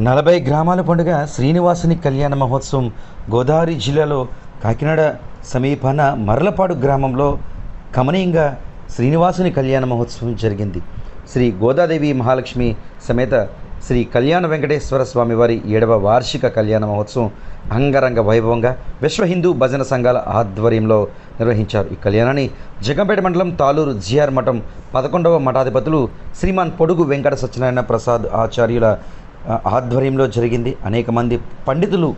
40 గ్రామాల పండుగ శ్రీనివాసుని కళ్యాణ మహోత్సవం గోదావరి జిల్లాలో కాకినాడ సమీపాన మర్లపాడు గ్రామంలో కమనీయంగా శ్రీనివాసుని కళ్యాణ మహోత్సవం జరిగింది. శ్రీ గోదాదేవి మహాలక్ష్మి సమేత శ్రీ కళ్యాణ వెంకటేశ్వర స్వామివారి 7వ వార్షిక కళ్యాణ మహోత్సవం అంగరంగ వైభవంగా విశ్వ హిందూ భజన సంఘాల ఆధ్వర్యంలో నిర్వహించారు. ఈ కళ్యాణాన్ని జగంపేట మండలం తాలూరు జిఆర్ మఠం 11వ మఠాధిపతులు శ్రీమాన్ పొడుగు వెంకట సత్యనారాయణ ప్రసాద్ ఆచార్యుల ఆధ్వర్యంలో జరిగింది. అనేక మంది పండితులు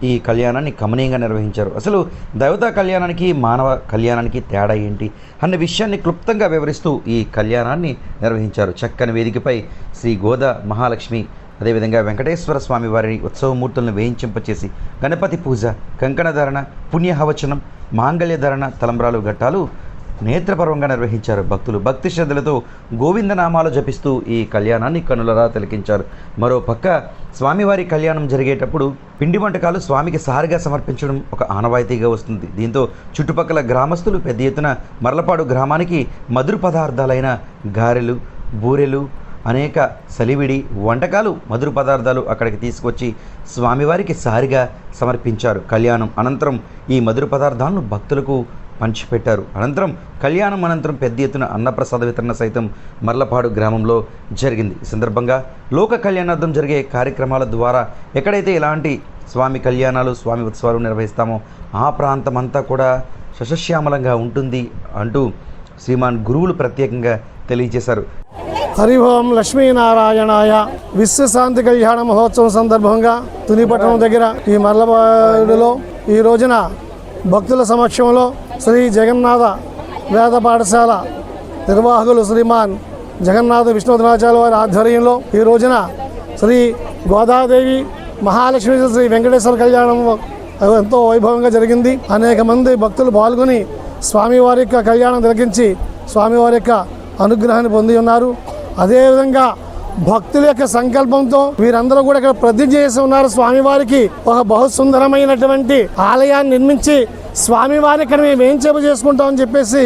ఈ కళ్యాణాన్ని కమనీయంగా నిర్వహించారు. అసలు దేవతా కళ్యాణానికి మానవ కళ్యాణానికి తేడా ఏంటి అన్న విషయాన్ని క్లుప్తంగా వివరిస్తూ ఈ కళ్యాణాన్ని నిర్వహించారు. చక్కని వేదికపై శ్రీ గోదా మహాలక్ష్మి అదేవిధంగా వెంకటేశ్వర స్వామి వారిని ఉత్సవమూర్తులను వేయించింపచేసి గణపతి పూజ, కంకణధారణ, పుణ్యహవచనం, మాంగళ్యధారణ, తలంబ్రాలు ఘట్టాలు నేత్రపర్వంగా నిర్వహించారు. భక్తులు భక్తి శ్రద్ధలతో గోవిందనామాలు జపిస్తూ ఈ కళ్యాణాన్ని కనులరా తిలకించారు. మరోపక్క స్వామివారి కళ్యాణం జరిగేటప్పుడు పిండి వంటకాలు స్వామికి సారిగా సమర్పించడం ఒక ఆనవాయితీగా వస్తుంది. దీంతో చుట్టుపక్కల గ్రామస్తులు పెద్ద ఎత్తున మర్లపాడు గ్రామానికి మధుర పదార్థాలైన గారెలు, బూరెలు, అనేక సలివిడి వంటకాలు, మధుర పదార్థాలు అక్కడికి తీసుకొచ్చి స్వామివారికి సారిగా సమర్పించారు. కళ్యాణం అనంతరం ఈ మధుర పదార్థాలను భక్తులకు పంచిపెట్టారు. కళ్యాణం అనంతరం పెద్ద ఎత్తున అన్నప్రసాద వితరణ సైతం మర్లపాడు గ్రామంలో జరిగింది. ఈ సందర్భంగా లోక కళ్యాణార్థం జరిగే కార్యక్రమాల ద్వారా ఎక్కడైతే ఇలాంటి స్వామి కళ్యాణాలు, స్వామి ఉత్సవాలు నిర్వహిస్తామో ఆ ప్రాంతం అంతా కూడా సస్యశ్యామలంగా ఉంటుంది అంటూ శ్రీమాన్ గురువులు ప్రత్యేకంగా తెలియజేశారు. హరి ఓం లక్ష్మీనారాయణాయ. విశ్వశాంతి కళ్యాణ మహోత్సవం సందర్భంగా తునిపట్టణం దగ్గర ఈ మర్లపాడులో ఈ రోజున భక్తుల సమక్షంలో శ్రీ జగన్నాథ వేద పాఠశాల నిర్వాహకులు శ్రీమాన్ జగన్నాథ విష్ణునాచార్య వారి ఆధ్వర్యంలో ఈ రోజున శ్రీ గోదాదేవి మహాలక్ష్మి శ్రీ వెంకటేశ్వర కళ్యాణం ఎంతో వైభవంగా జరిగింది. అనేక మంది భక్తులు పాల్గొని స్వామివారి యొక్క కళ్యాణం తిలకించి స్వామివారి యొక్క అనుగ్రహాన్ని పొంది ఉన్నారు. అదేవిధంగా భక్తుల యొక్క సంకల్పంతో వీరందరూ కూడా ఇక్కడ ప్రతిజ్ఞ చేసి ఉన్నారు. స్వామివారికి ఒక బహు సుందరమైనటువంటి ఆలయాన్ని నిర్మించి స్వామివారి ఇక్కడ మేము ఏం చేసుకుంటామని చెప్పేసి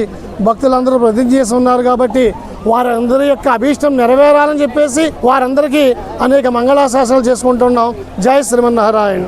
భక్తులందరూ ప్రతిజ్ఞ చేసి ఉన్నారు. కాబట్టి వారందరి యొక్క అభీష్టం నెరవేరాలని చెప్పేసి వారందరికీ అనేక మంగళాశాసనాలు చేసుకుంటున్నాం. జై శ్రీమన్నారాయణ.